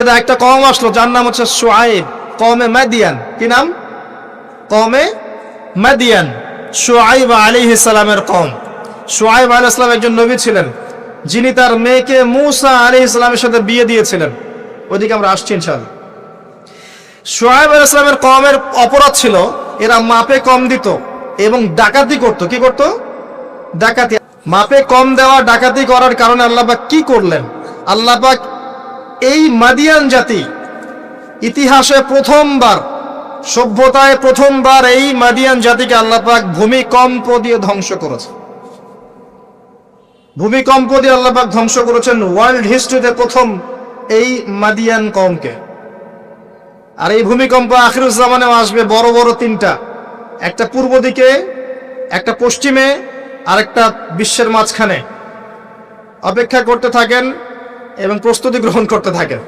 একটা কওম আসলো যার নাম হচ্ছে শুআইব, কওমে মাদিয়ান। কি নাম? কওমে মাদিয়ান। শুআইব আলাইহিস সালামের কওম। শুআইব আলাইহিস সালাম একজন নবী ছিলেন, যিনি তার মেয়েকে মূসা আলাইহিস সালামের সাথে বিয়ে দিয়েছিলেন। ওইদিকে আমরা আসছি ইনশাআল্লাহ। শুআইব আলাইহিস সালামের কওমের অপরাধ ছিল এরা মাপে কম দিত এবং ডাকাতি করত। কি করত? ডাকাতি। মাপে কম দেওয়া, ডাকাতি করার কারণে আল্লাহ পাক কি করলেন? আল্লাহ পাক এই মাদিয়ান জাতি ইতিহাসে প্রথমবার, সভ্যতায় প্রথমবার এই মাদিয়ান জাতিকে আল্লাহ পাক ভূমিকম্প দিয়ে ধ্বংস করেছে। ভূমিকম্প দিয়ে আল্লাহ পাক ধ্বংস করেছেন ওয়ার্ল্ড হিস্ট্রিতে প্রথম এই মাদিয়ান কওমকে। আর এই ভূমিকম্প আখিরুজ জামানেও আসবে, বড় বড় তিনটা, একটা পূর্ব দিকে, একটা পশ্চিমে, আর একটা বিশ্বের মাঝখানে। অপেক্ষা করতে থাকেন এবং প্রস্তুতি গ্রহণ করতে থাকেন।